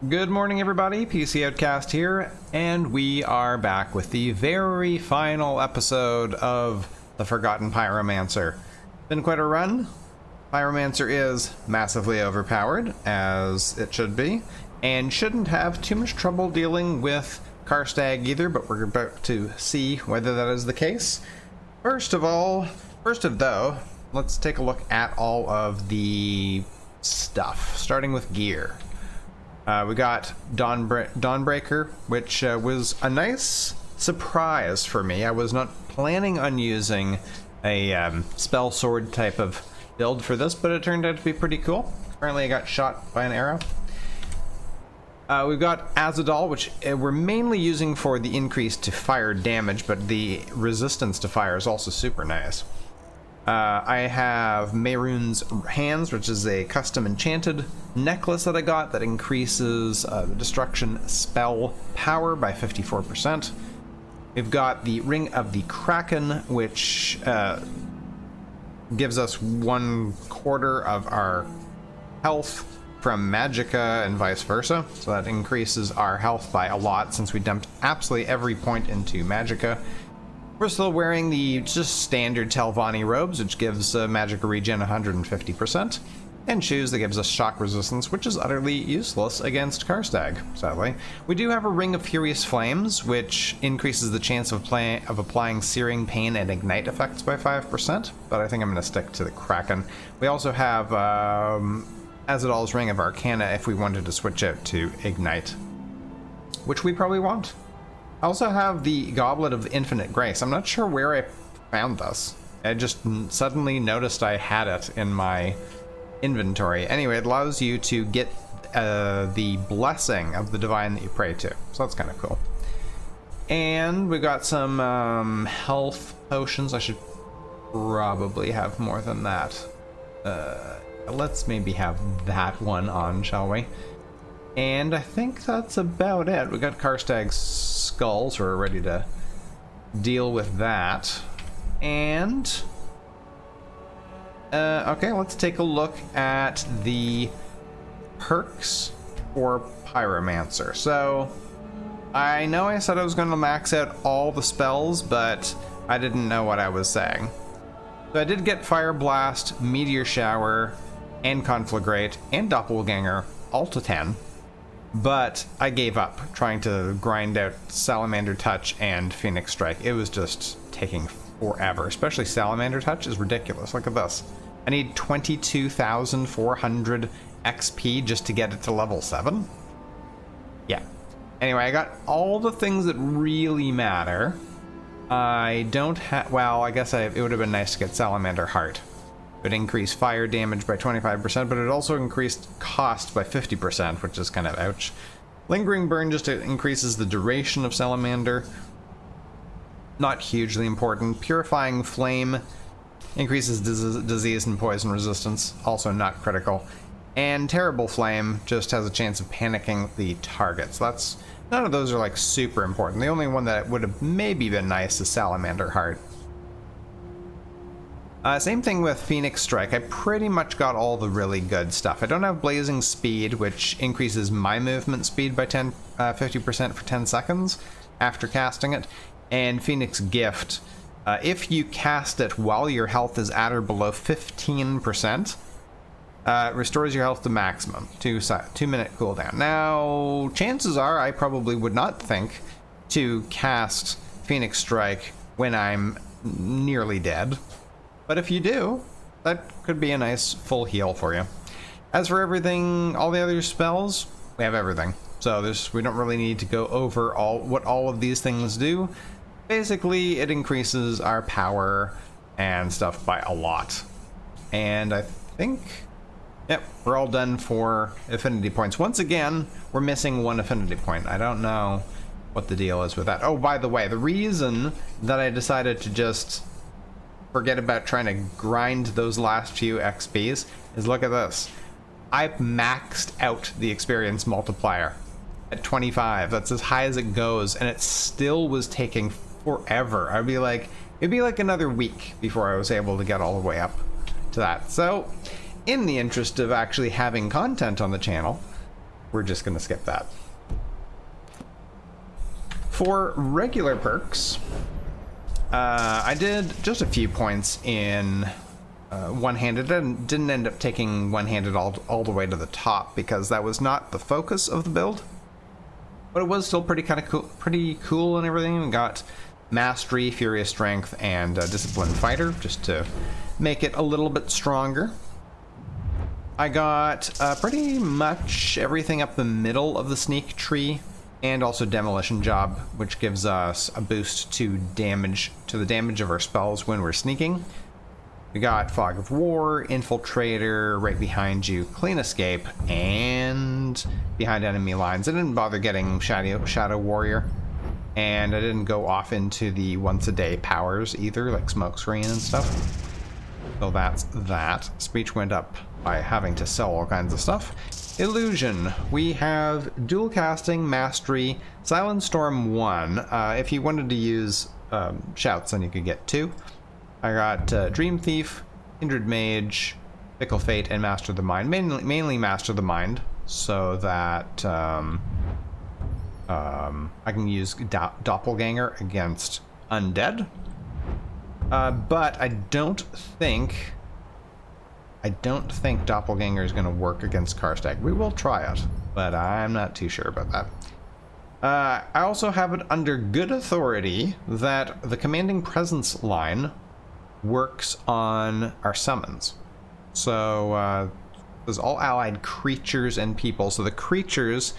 Good morning, everybody. PC Outcast here, and we are back with the very final episode of the Forgotten Pyromancer. Been quite a run. Pyromancer is massively overpowered, as it should be, and shouldn't have too much trouble dealing with Karstag either, but we're about to see whether that is the case. First of though, let's take a look at all of the stuff, starting with gear. We got Dawnbreaker, which was a nice surprise for me. I was not planning on using a spell sword type of build for this, but it turned out to be pretty cool. Apparently I got shot by an arrow. We've got Azadal, which we're mainly using for the increase to fire damage, but the resistance to fire is also super nice. I have Mehrunes Hands, which is a custom enchanted necklace that I got that increases the destruction spell power by 54%. We've got the Ring of the Kraken, which gives us 1/4 of our health from magicka and vice versa. So that increases our health by a lot since we dumped absolutely every point into magicka. We're still wearing the just standard Telvanni robes, which gives magicka regen 150%, and shoes that gives us shock resistance, which is utterly useless against Karstag, sadly. We do have a Ring of Furious Flames, which increases the chance of applying Searing Pain and Ignite effects by 5%, but I think I'm going to stick to the Kraken. We also have Azadal's Ring of Arcana if we wanted to switch out to Ignite, which we probably won't. I also have the Goblet of Infinite Grace. I'm not sure where I found this. I just suddenly noticed I had it in my inventory. Anyway, it allows you to get the blessing of the divine that you pray to. So that's kind of cool. And we got some health potions. I should probably have more than that. Let's maybe have that one on, shall we? And I think that's about it. We got Karstag's skull, so we're ready to deal with that. And okay, let's take a look at the perks for Pyromancer. So I know I said I was going to max out all the spells, but I didn't know what I was saying. So I did get Fire Blast, Meteor Shower, and Conflagrate, and Doppelganger, all to 10. But I gave up trying to grind out Salamander Touch and Phoenix Strike. It was just taking forever. Especially Salamander Touch is ridiculous. Look at this. I need 22,400 XP just to get it to level 7. Yeah. Anyway, I got all the things that really matter. I don't have... Well, I guess it would have been nice to get Salamander Heart. It would increase fire damage by 25%, but it also increased cost by 50%, which is kind of ouch. Lingering Burn just increases the duration of Salamander. Not hugely important. Purifying Flame increases disease and poison resistance, also not critical. And Terrible Flame just has a chance of panicking the target. So that's... None of those are like super important. The only one that would have maybe been nice is Salamander Heart. Same thing with Phoenix Strike. I pretty much got all the really good stuff. I don't have Blazing Speed, which increases my movement speed by 50% for 10 seconds after casting it. And Phoenix Gift, if you cast it while your health is at or below 15%, restores your health to maximum, 2-minute cooldown. Now, chances are I probably would not think to cast Phoenix Strike when I'm nearly dead. But if you do, that could be a nice full heal for you. As for everything, all the other spells, we have everything. So we don't really need to go over what all of these things do. Basically, it increases our power and stuff by a lot. And I think, yep, we're all done for affinity points. Once again, we're missing one affinity point. I don't know what the deal is with that. Oh, by the way, the reason that I decided to just forget about trying to grind those last few XPs is look at this. I maxed out the experience multiplier at 25. That's as high as it goes, and it still was taking forever. It'd be like another week before I was able to get all the way up to that. So in the interest of actually having content on the channel, we're just going to skip that. For regular perks, I did just a few points in one-handed, and didn't end up taking one-handed all the way to the top because that was not the focus of the build. But it was still pretty cool and everything. We got Mastery, Furious Strength, and Disciplined Fighter just to make it a little bit stronger. I got pretty much everything up the middle of the sneak tree, and also Demolition Job, which gives us a boost to the damage of our spells when we're sneaking. We got Fog of War, Infiltrator, right behind you, Clean Escape, and behind enemy lines. I didn't bother getting Shadow Warrior, and I didn't go off into the once-a-day powers either, like Smokescreen and stuff. So that's that. Speech went up by having to sell all kinds of stuff. Illusion. We have Dual Casting, Mastery, Silent Storm 1. If you wanted to use Shouts, then you could get 2. I got Dream Thief, Kindred Mage, Fickle Fate, and Master the Mind. Mainly Master the Mind, so that I can use Doppelganger against Undead. But I don't think Doppelganger is going to work against Karstag. We will try it, but I'm not too sure about that. I also have it under good authority that the Commanding Presence line works on our summons. So there's all allied creatures and people. So the creatures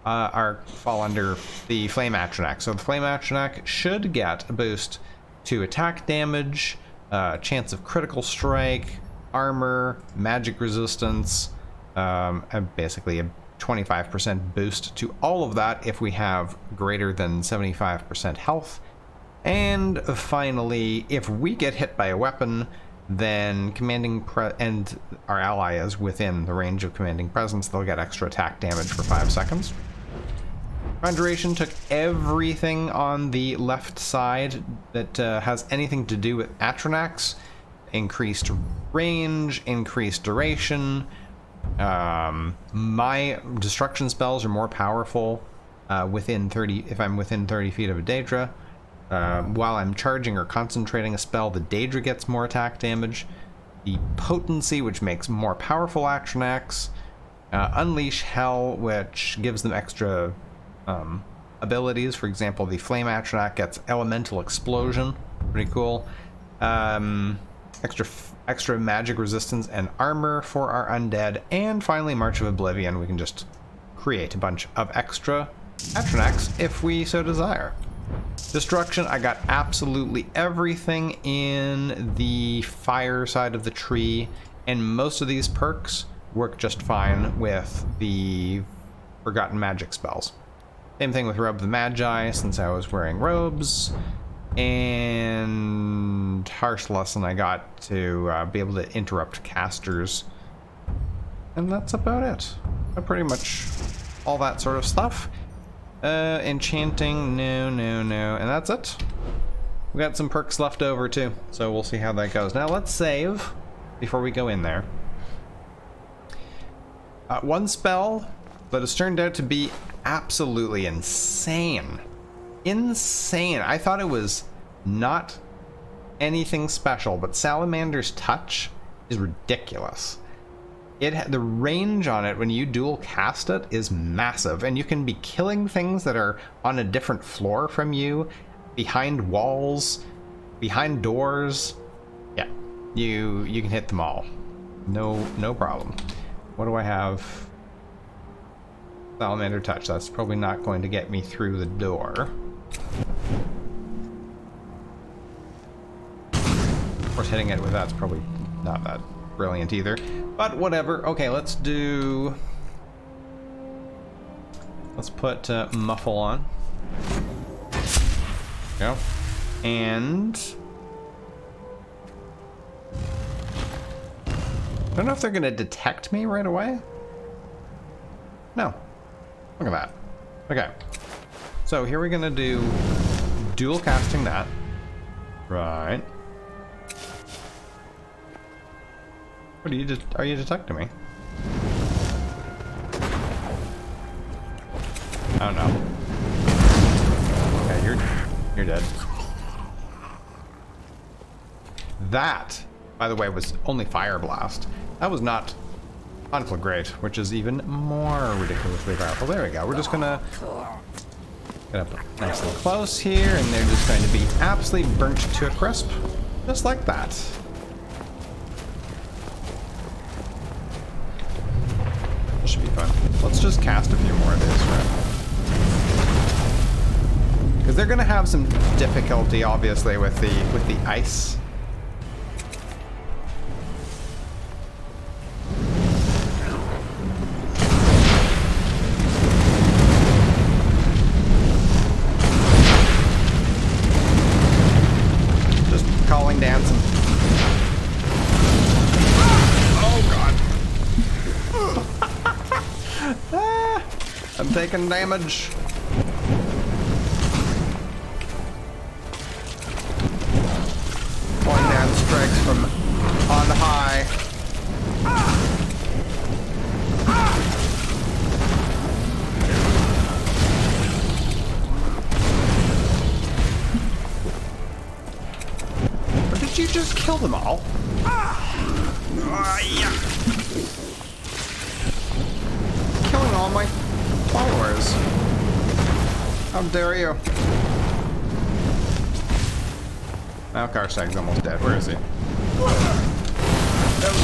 fall under the Flame Atronach. So the Flame Atronach should get a boost to attack damage, chance of critical strike, armor, magic resistance, and basically a 25% boost to all of that if we have greater than 75% health. And finally, if we get hit by a weapon, then and our ally is within the range of Commanding Presence, they'll get extra attack damage for 5 seconds. Conjuration took everything on the left side that has anything to do with Atronachs. Increased range, increased duration. My destruction spells are more powerful if I'm within 30 feet of a Daedra. While I'm charging or concentrating a spell, the Daedra gets more attack damage. The Potency, which makes more powerful Atronachs. Unleash Hell, which gives them extra abilities. For example, the Flame Atronach gets Elemental Explosion. Pretty cool. Extra magic resistance and armor for our undead. And finally, March of Oblivion. We can just create a bunch of extra Atronachs if we so desire. Destruction, I got absolutely everything in the fire side of the tree, and most of these perks work just fine with the Forgotten Magic spells. Same thing with Robe the Magi, since I was wearing robes, and Harsh Lesson I got to be able to interrupt casters, and that's about it. Pretty much all that sort of stuff. Enchanting, no, and that's it. We got some perks left over too, so we'll see how that goes. Now let's save before we go in there. One spell that has turned out to be absolutely insane. I thought it was not anything special, but Salamander's Touch is ridiculous. The range on it when you dual cast it is massive, and you can be killing things that are on a different floor from you, behind walls, behind doors. Yeah, you can hit them all. No problem. What do I have? Salamander Touch. That's probably not going to get me through the door. Of course, hitting it with that's probably not that brilliant either, but whatever. Okay, let's put Muffle on. Go. And I don't know if they're gonna detect me right away. No. Look at that. Okay. So here we're gonna do dual casting that. Right. What are you detecting me? Oh no. Okay, you're dead. That, by the way, was only Fire Blast. That was not Conflagrate, which is even more ridiculously powerful. There we go. We're just gonna get up nice and close here, and they're just going to be absolutely burnt to a crisp. Just like that. This should be fun. Let's just cast a few more of these, right? Because they're gonna have some difficulty, obviously, with the ice. Just calling dancing. Oh god. Ah, I'm taking damage. Strikes from on high. Or did you just kill them all? Yeah. Killing all my followers. How dare you? Now Karstag's almost dead. Where is he? No,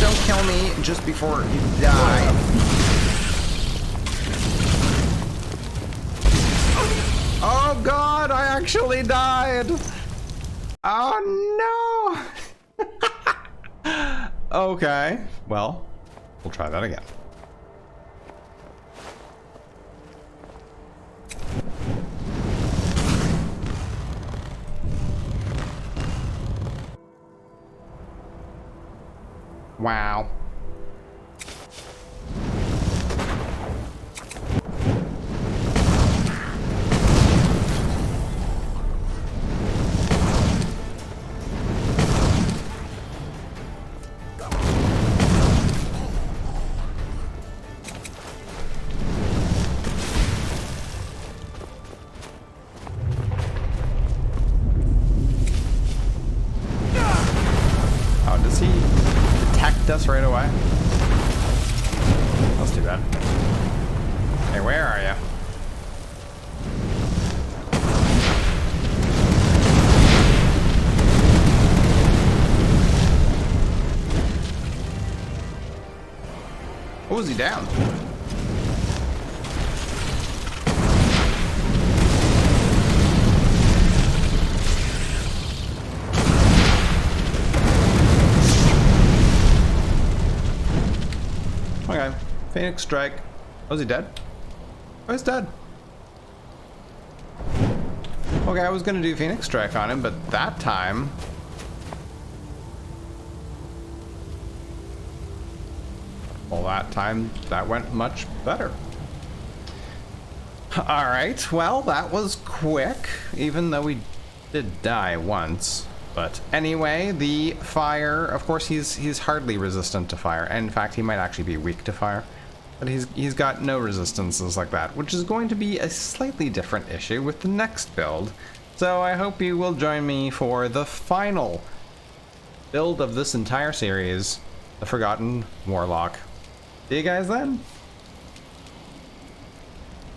don't kill me just before you die. Oh god, I actually died. Oh no. Okay, well, we'll try that again. Wow. Oh, does he detect us right away? That's too bad. Hey, where are you? Oh, is he down? Okay, Phoenix Strike. Oh, is he dead? Oh, he's dead. Okay, I was gonna do Phoenix Strike on him, but that time... well, that time, that went much better. Alright, well, that was quick, even though we did die once. But anyway, the fire, of course, he's hardly resistant to fire. And in fact, he might actually be weak to fire. But he's got no resistances like that, which is going to be a slightly different issue with the next build. So I hope you will join me for the final build of this entire series, the Forgotten Warlock. See you guys then.